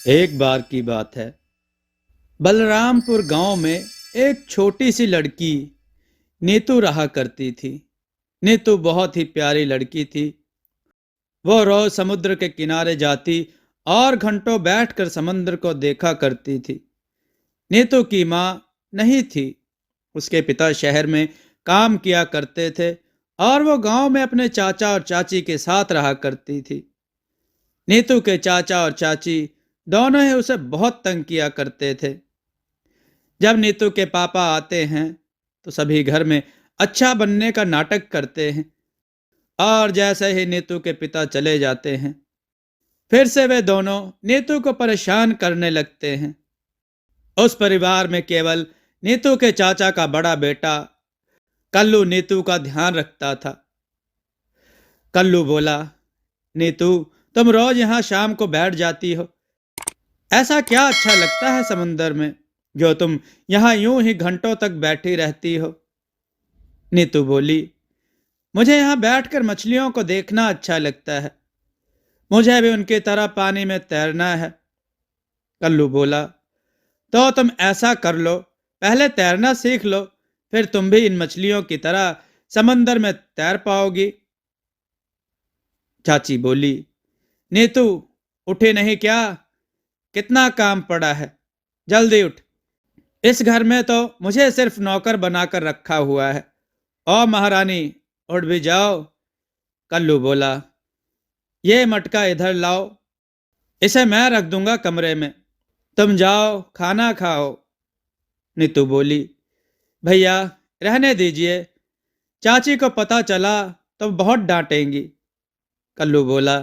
एक बार की बात है। बलरामपुर गांव में एक छोटी सी लड़की नीतू रहा करती थी। नीतू बहुत ही प्यारी लड़की थी। वो रोज समुद्र के किनारे जाती और घंटों बैठकर समुद्र को देखा करती थी। नीतू की माँ नहीं थी। उसके पिता शहर में काम किया करते थे और वो गांव में अपने चाचा और चाची के साथ रहा करती थी। नीतू के चाचा और चाची दोनों ही उसे बहुत तंग किया करते थे। जब नीतू के पापा आते हैं तो सभी घर में अच्छा बनने का नाटक करते हैं और जैसे ही नीतू के पिता चले जाते हैं फिर से वे दोनों नीतू को परेशान करने लगते हैं। उस परिवार में केवल नीतू के चाचा का बड़ा बेटा कल्लू नीतू का ध्यान रखता था। कल्लू बोला, नीतू, तुम रोज यहाँ शाम को बैठ जाती हो। ऐसा क्या अच्छा लगता है समुंदर में जो तुम यहाँ यूं ही घंटों तक बैठी रहती हो। नीतू बोली, मुझे यहाँ बैठकर मछलियों को देखना अच्छा लगता है। मुझे भी उनकी तरह पानी में तैरना है। कल्लू बोला, तो तुम ऐसा कर लो, पहले तैरना सीख लो, फिर तुम भी इन मछलियों की तरह समंदर में तैर पाओगी। चाची बोली, नीतू, उठे नहीं क्या? कितना काम पड़ा है, जल्दी उठ। इस घर में तो मुझे सिर्फ नौकर बनाकर रखा हुआ है। ओ महारानी, उठ भी जाओ। कल्लू बोला, ये मटका इधर लाओ, इसे मैं रख दूंगा कमरे में। तुम जाओ खाना खाओ। नीतू बोली, भैया रहने दीजिए, चाची को पता चला तो बहुत डांटेंगी। कल्लू बोला,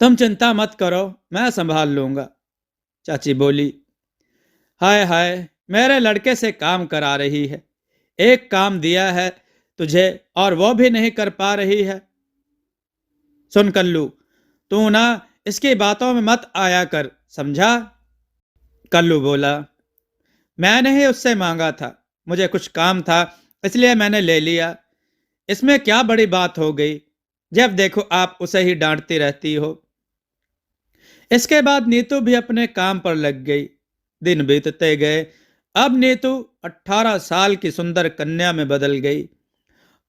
तुम चिंता मत करो, मैं संभाल लूंगा। चाची बोली, हाय हाय, मेरे लड़के से काम करा रही है। एक काम दिया है तुझे और वो भी नहीं कर पा रही है। सुन कल्लू, तू ना इसकी बातों में मत आया कर, समझा? कल्लू बोला, मैंने ही उससे मांगा था, मुझे कुछ काम था इसलिए मैंने ले लिया। इसमें क्या बड़ी बात हो गई? जब देखो आप उसे ही डांटती रहती हो। इसके बाद नीतू भी अपने काम पर लग गई। दिन बीतते गए। अब नीतू 18 साल की सुंदर कन्या में बदल गई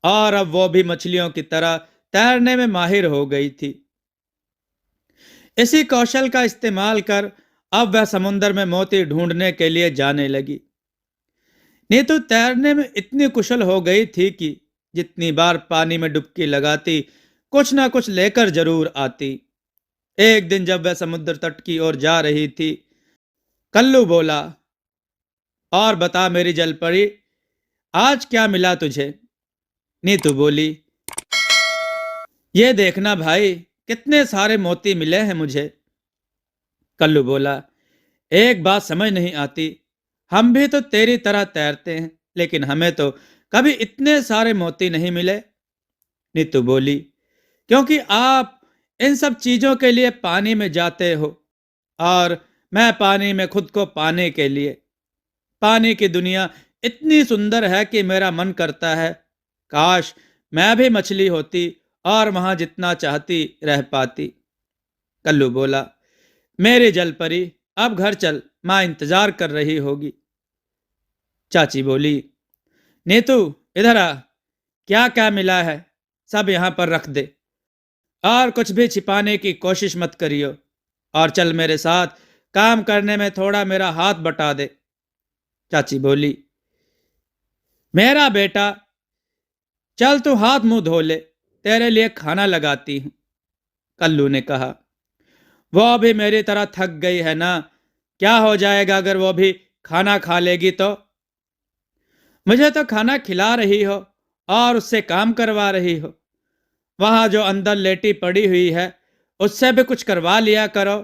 और अब वो भी मछलियों की तरह तैरने में माहिर हो गई थी। इसी कौशल का इस्तेमाल कर अब वह समुद्र में मोती ढूंढने के लिए जाने लगी। नीतू तैरने में इतनी कुशल हो गई थी कि जितनी बार पानी में डुबकी लगाती कुछ ना कुछ लेकर जरूर आती। एक दिन जब वह समुद्र तट की ओर जा रही थी, कल्लू बोला, और बता मेरी जलपरी, आज क्या मिला तुझे? नीतू बोली, ये देखना भाई, कितने सारे मोती मिले हैं मुझे। कल्लू बोला, एक बात समझ नहीं आती, हम भी तो तेरी तरह तैरते हैं लेकिन हमें तो कभी इतने सारे मोती नहीं मिले। नीतू बोली, क्योंकि आप इन सब चीजों के लिए पानी में जाते हो और मैं पानी में खुद को पाने के लिए। पानी की दुनिया इतनी सुंदर है कि मेरा मन करता है काश मैं भी मछली होती और वहां जितना चाहती रह पाती। कल्लू बोला, मेरी जलपरी, अब घर चल, माँ इंतजार कर रही होगी। चाची बोली, नीतू, इधर आ, क्या क्या मिला है सब यहाँ पर रख दे और कुछ भी छिपाने की कोशिश मत करियो और चल मेरे साथ, काम करने में थोड़ा मेरा हाथ बटा दे। चाची बोली, मेरा बेटा, चल तू हाथ मुंह धो ले, तेरे लिए खाना लगाती हूं। कल्लू ने कहा, वो भी मेरी तरह थक गई है ना, क्या हो जाएगा अगर वो भी खाना खा लेगी तो? मुझे तो खाना खिला रही हो और उससे काम करवा रही हो। वहां जो अंदर लेटी पड़ी हुई है उससे भी कुछ करवा लिया करो।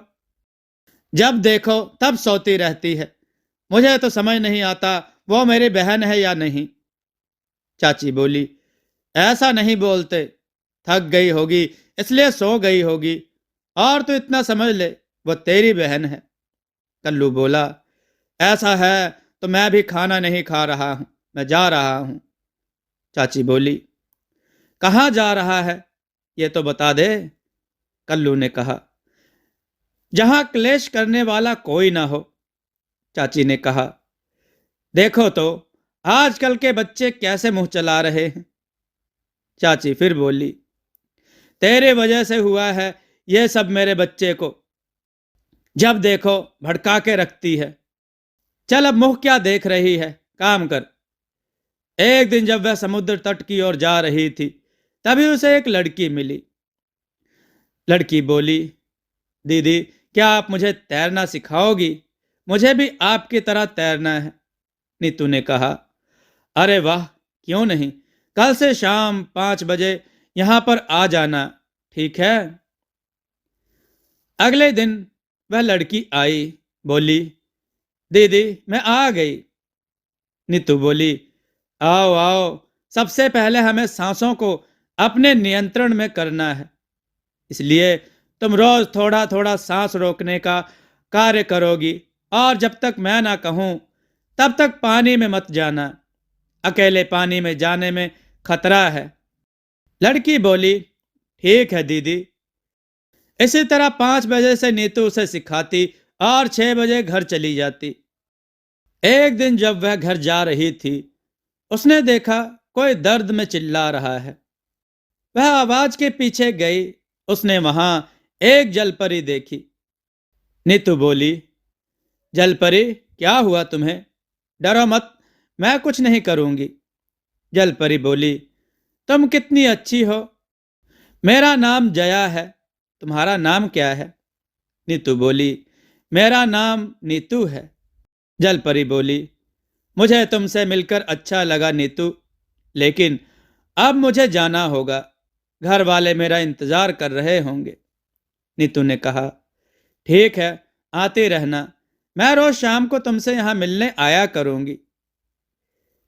जब देखो तब सोती रहती है। मुझे तो समझ नहीं आता वो मेरी बहन है या नहीं। चाची बोली, ऐसा नहीं बोलते, थक गई होगी इसलिए सो गई होगी और तू इतना समझ ले वो तेरी बहन है। कल्लू बोला, ऐसा है तो मैं भी खाना नहीं खा रहा हूं, मैं जा रहा हूं। चाची बोली, कहाँ जा रहा है ये तो बता दे। कल्लू ने कहा, जहां क्लेश करने वाला कोई ना हो। चाची ने कहा, देखो तो आजकल के बच्चे कैसे मुंह चला रहे हैं। चाची फिर बोली, तेरे वजह से हुआ है ये सब। मेरे बच्चे को जब देखो भड़का के रखती है। चल अब मुंह क्या देख रही है, काम कर। एक दिन जब वह समुद्र तट की ओर जा रही थी, तभी उसे एक लड़की मिली। लड़की बोली, दीदी क्या आप मुझे तैरना सिखाओगी? मुझे भी आपकी तरह तैरना है। नीतू ने कहा, अरे वाह, क्यों नहीं। कल से शाम 5 बजे यहां पर आ जाना, ठीक है? अगले दिन वह लड़की आई, बोली, दीदी मैं आ गई। नीतू बोली, आओ आओ, सबसे पहले हमें सांसों को अपने नियंत्रण में करना है। इसलिए तुम रोज थोड़ा थोड़ा सांस रोकने का कार्य करोगी, और जब तक मैं ना कहूं तब तक पानी में मत जाना। अकेले पानी में जाने में खतरा है। लड़की बोली, ठीक है दीदी। इसी तरह 5 बजे से नीतू उसे सिखाती और 6 बजे घर चली जाती। एक दिन जब वह घर जा रही थी, उसने देखा कोई दर्द में चिल्ला रहा है। वह आवाज के पीछे गई। उसने वहां एक जलपरी देखी। नीतू बोली, जलपरी क्या हुआ तुम्हें? डरो मत, मैं कुछ नहीं करूंगी। जलपरी बोली, तुम कितनी अच्छी हो। मेरा नाम जया है, तुम्हारा नाम क्या है? नीतू बोली, मेरा नाम नीतू है। जलपरी बोली, मुझे तुमसे मिलकर अच्छा लगा नीतू, लेकिन अब मुझे जाना होगा। घर वाले मेरा इंतजार कर रहे होंगे। नीतू ने कहा, ठीक है, आती रहना। मैं रोज शाम को तुमसे यहां मिलने आया करूंगी।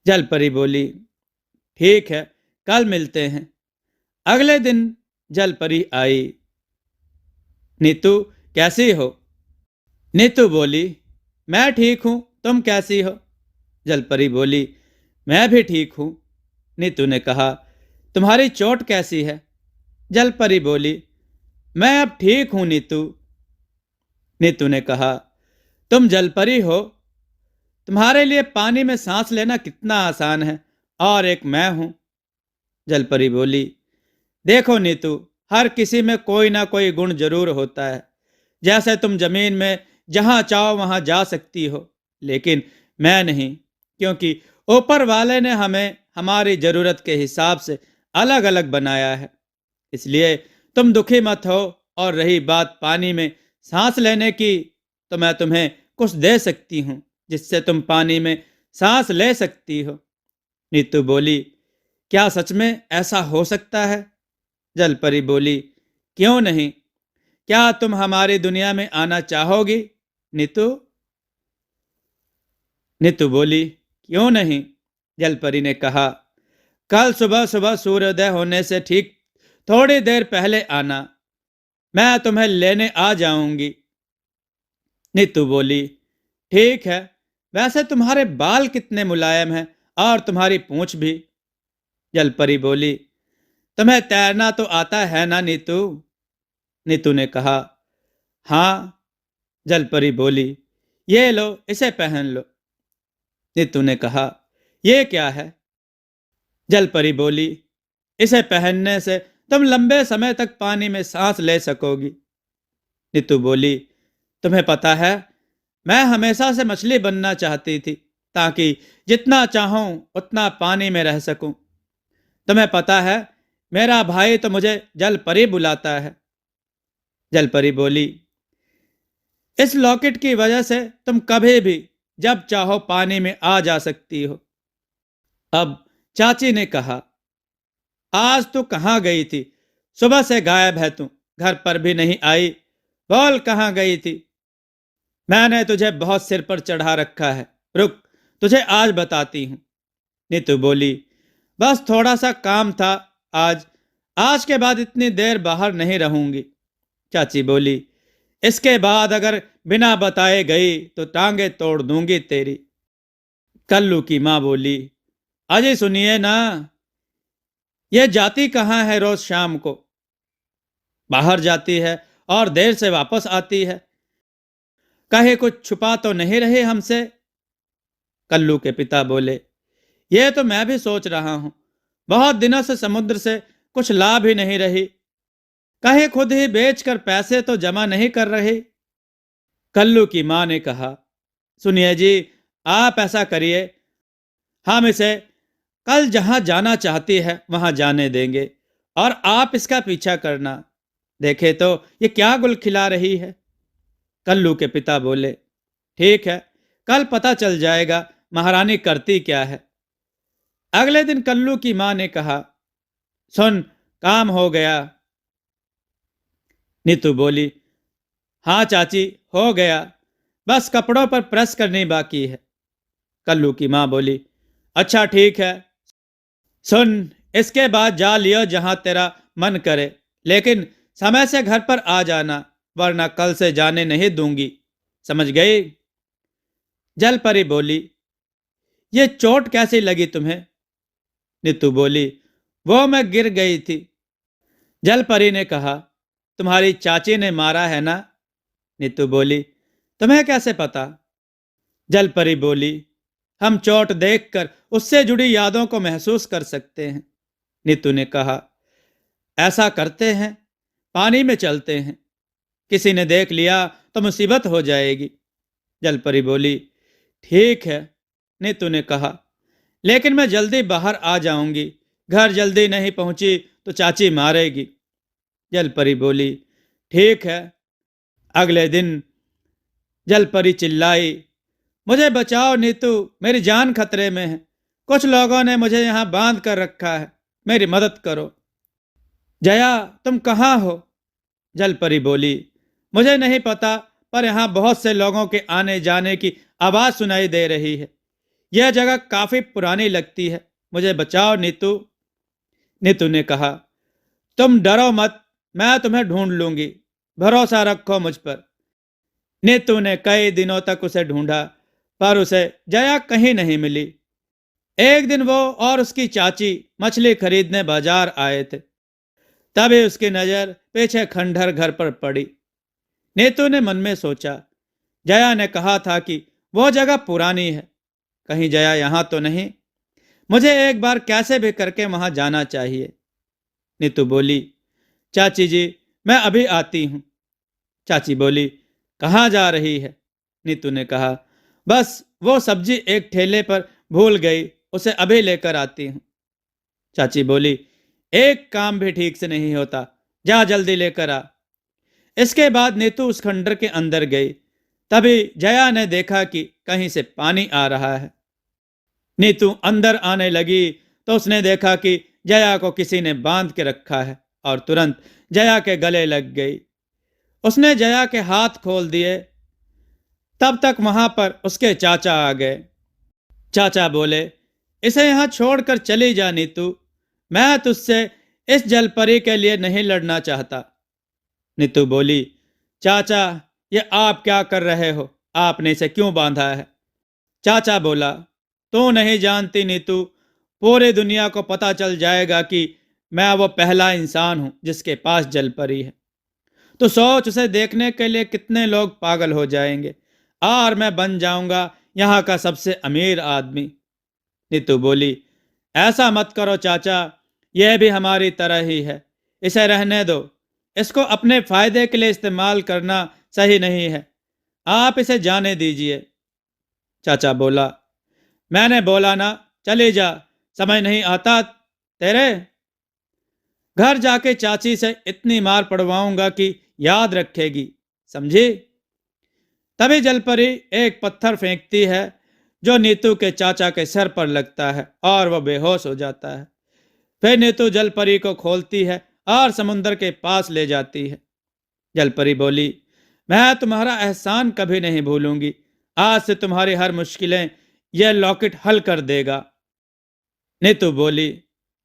जलपरी बोली, ठीक है, कल मिलते हैं। अगले दिन जलपरी आई। नीतू कैसी हो? नीतू बोली, मैं ठीक हूं, तुम कैसी हो? जलपरी बोली, मैं भी ठीक हूं। नीतू ने कहा, तुम्हारी चोट कैसी है? जलपरी बोली, मैं अब ठीक हूं नीतू। नीतू ने कहा, तुम जलपरी हो, तुम्हारे लिए पानी में सांस लेना कितना आसान है, और एक मैं हूं। जलपरी बोली, देखो नीतू, हर किसी में कोई ना कोई गुण जरूर होता है। जैसे तुम जमीन में जहां चाहो वहां जा सकती हो, लेकिन मैं नहीं, क्योंकि ऊपर वाले ने हमें हमारी जरूरत के हिसाब से अलग अलग बनाया है। इसलिए तुम दुखी मत हो। और रही बात पानी में सांस लेने की, तो मैं तुम्हें कुछ दे सकती हूँ जिससे तुम पानी में सांस ले सकती हो। नीतू बोली, क्या सच में ऐसा हो सकता है? जलपरी बोली, क्यों नहीं। क्या तुम हमारी दुनिया में आना चाहोगी नीतू? नीतू बोली, क्यों नहीं। जलपरी ने कहा, कल सुबह सुबह सूर्योदय होने से ठीक थोड़ी देर पहले आना, मैं तुम्हें लेने आ जाऊंगी। नीतू बोली, ठीक है। वैसे तुम्हारे बाल कितने मुलायम हैं, और तुम्हारी पूंछ भी। जलपरी बोली, तुम्हें तैरना तो आता है ना नीतू? नीतू ने कहा, हाँ। जलपरी बोली, ये लो, इसे पहन लो। नीतू ने कहा, ये क्या है? जलपरी बोली, इसे पहनने से तुम लंबे समय तक पानी में सांस ले सकोगी। नीतू बोली, तुम्हें पता है, मैं हमेशा से मछली बनना चाहती थी, ताकि जितना चाहूं उतना पानी में रह सकूं। तुम्हें पता है, मेरा भाई तो मुझे जलपरी बुलाता है। जलपरी बोली, इस लॉकेट की वजह से तुम कभी भी जब चाहो पानी में आ जा सकती हो। अब चाची ने कहा, आज तू कहाँ गई थी? सुबह से गायब है तू, घर पर भी नहीं आई। बोल, कहाँ गई थी? मैंने तुझे बहुत सिर पर चढ़ा रखा है, रुक, तुझे आज बताती हूँ। नीतू बोली, बस थोड़ा सा काम था आज। आज के बाद इतनी देर बाहर नहीं रहूंगी। चाची बोली, इसके बाद अगर बिना बताए गई तो टांगे तोड़ दूंगी तेरी। कल्लू की माँ बोली, अजय सुनिए ना, ये जाती कहाँ है? रोज शाम को बाहर जाती है और देर से वापस आती है। कहे कुछ छुपा तो नहीं रहे हमसे? कल्लू के पिता बोले, ये तो मैं भी सोच रहा हूं। बहुत दिनों से समुद्र से कुछ लाभ ही नहीं रही। कहे खुद ही बेचकर पैसे तो जमा नहीं कर रहे। कल्लू की मां ने कहा, सुनिए जी, आप ऐसा करिए, हम इसे कल जहां जाना चाहती है वहां जाने देंगे और आप इसका पीछा करना। देखे तो ये क्या गुल खिला रही है। कल्लू के पिता बोले, ठीक है, कल पता चल जाएगा महारानी करती क्या है। अगले दिन कल्लू की मां ने कहा, सुन, काम हो गया। नीतू बोली, हाँ चाची, हो गया, बस कपड़ों पर प्रेस करनी बाकी है। कल्लू की मां बोली, अच्छा ठीक है, सुन, इसके बाद जा लियो जहां तेरा मन करे, लेकिन समय से घर पर आ जाना, वरना कल से जाने नहीं दूंगी, समझ गई? जल परी बोली, ये चोट कैसी लगी तुम्हें? नीतू बोली, वो मैं गिर गई थी। जल परी ने कहा, तुम्हारी चाची ने मारा है ना? नीतू बोली, तुम्हें कैसे पता? जल परी बोली, हम चोट देखकर उससे जुड़ी यादों को महसूस कर सकते हैं। नीतू ने कहा, ऐसा करते हैं, पानी में चलते हैं, किसी ने देख लिया तो मुसीबत हो जाएगी। जल परी बोली, ठीक है। नीतू ने कहा, लेकिन मैं जल्दी बाहर आ जाऊंगी, घर जल्दी नहीं पहुंची तो चाची मारेगी। जल परी बोली, ठीक है। अगले दिन जल परी चिल्लाई, मुझे बचाओ नीतू, मेरी जान खतरे में है, कुछ लोगों ने मुझे यहां बांध कर रखा है, मेरी मदद करो। जया, तुम कहाँ हो? जल परी बोली, मुझे नहीं पता, पर यहां बहुत से लोगों के आने जाने की आवाज सुनाई दे रही है। यह जगह काफी पुरानी लगती है, मुझे बचाओ नीतू। नीतू ने कहा, तुम डरो मत, मैं तुम्हें ढूंढ लूंगी, भरोसा रखो मुझ पर। नीतू ने कई दिनों तक उसे ढूंढा, पर उसे जया कहीं नहीं मिली। एक दिन वो और उसकी चाची मछली खरीदने बाजार आए थे। तभी उसकी नजर पीछे खंडहर घर पर पड़ी। नीतू ने मन में सोचा, जया ने कहा था कि वो जगह पुरानी है, कहीं जया यहां तो नहीं। मुझे एक बार कैसे भी करके वहां जाना चाहिए। नीतू बोली, चाची जी, मैं अभी आती हूं। चाची बोली, कहाँ जा रही है? नीतू ने कहा, बस वो सब्जी एक ठेले पर भूल गई, उसे अभी लेकर आती हूं। चाची बोली, एक काम भी ठीक से नहीं होता, जा जल्दी लेकर आ। इसके बाद नीतू उस खंडर के अंदर गई। तभी जया ने देखा कि कहीं से पानी आ रहा है। नीतू अंदर आने लगी तो उसने देखा कि जया को किसी ने बांध के रखा है और तुरंत जया के गले लग गई। उसने जया के हाथ खोल दिए। तब तक वहां पर उसके चाचा आ गए। चाचा बोले, इसे यहां छोड़कर चली जा नीतू, मैं तुझसे इस जलपरी के लिए नहीं लड़ना चाहता। नीतू बोली, चाचा, ये आप क्या कर रहे हो? आपने इसे क्यों बांधा है? चाचा बोला, तू नहीं जानती नीतू, पूरी दुनिया को पता चल जाएगा कि मैं वो पहला इंसान हूं जिसके पास जलपरी है। तो सोच, उसे देखने के लिए कितने लोग पागल हो जाएंगे और मैं बन जाऊंगा यहाँ का सबसे अमीर आदमी। नीतू बोली, ऐसा मत करो चाचा, यह भी हमारी तरह ही है, इसे रहने दो, इसको अपने फायदे के लिए इस्तेमाल करना सही नहीं है, आप इसे जाने दीजिए। चाचा बोला, मैंने बोला ना, चले जा, समझ नहीं आता तेरे? घर जाके चाची से इतनी मार पड़वाऊंगा कि याद रखेगी, समझी? तभी जलपरी एक पत्थर फेंकती है जो नीतू के चाचा के सर पर लगता है और वह बेहोश हो जाता है। फिर नीतू जलपरी को खोलती है और समुद्र के पास ले जाती है। जलपरी बोली, मैं तुम्हारा एहसान कभी नहीं भूलूंगी, आज से तुम्हारी हर मुश्किलें यह लॉकेट हल कर देगा। नीतू बोली,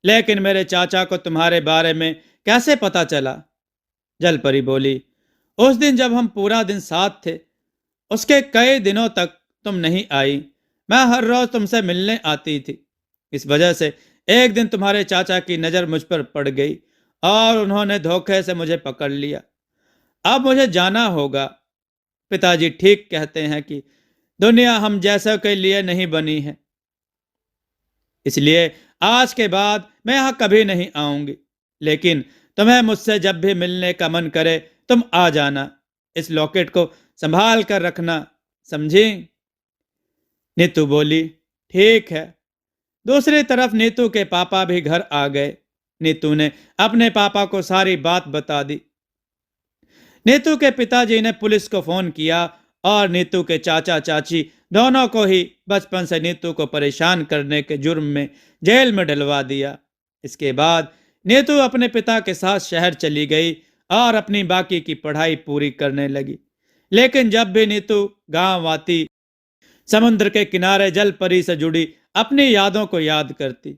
लेकिन मेरे चाचा को तुम्हारे बारे में कैसे पता चला? जलपरी बोली, उस दिन जब हम पूरा दिन साथ थे, उसके कई दिनों तक तुम नहीं आई, मैं हर रोज तुमसे मिलने आती थी। इस वजह से एक दिन तुम्हारे चाचा की नजर मुझ पर पड़ गई और उन्होंने धोखे से मुझे पकड़ लिया। अब मुझे जाना होगा, पिताजी ठीक कहते हैं कि दुनिया हम जैसों के लिए नहीं बनी है, इसलिए आज के बाद मैं यहाँ कभी नहीं आऊंगी। लेकिन तुम्हें मुझसे जब भी मिलने का मन करे तुम आ जाना। इस लॉकेट को संभाल कर रखना, समझी? नीतू बोली, ठीक है। दूसरी तरफ नीतू के पापा भी घर आ गए। नीतू ने अपने पापा को सारी बात बता दी। नीतू के पिताजी ने पुलिस को फोन किया और नीतू के चाचा चाची दोनों को ही बचपन से नीतू को परेशान करने के जुर्म में जेल में डलवा दिया। इसके बाद नीतू अपने पिता के साथ शहर चली गई और अपनी बाकी की पढ़ाई पूरी करने लगी। लेकिन जब भी नीतू गांव आती, समुद्र के किनारे जल परी से जुड़ी अपनी यादों को याद करती।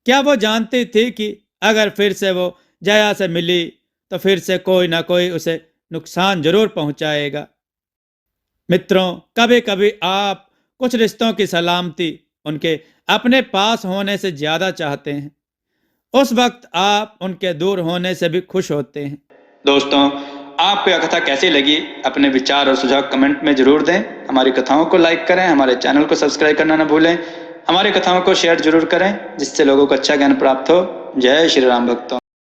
क्या वो जानती थी कि अगर फिर से वो जया से मिली तो फिर से कोई ना कोई उसे नुकसान जरूर पहुंचाएगा। मित्रों, कभी कभी आप कुछ रिश्तों की सलामती उनके अपने पास होने से ज्यादा चाहते हैं। उस वक्त आप उनके दूर होने से भी खुश होते हैं। दोस्तों, आपको यह कथा कैसी लगी? अपने विचार और सुझाव कमेंट में जरूर दें। हमारी कथाओं को लाइक करें, हमारे चैनल को सब्सक्राइब करना न भूलें। हमारी कथाओं को शेयर जरूर करें जिससे लोगों को अच्छा ज्ञान प्राप्त हो। जय श्री राम भक्तों।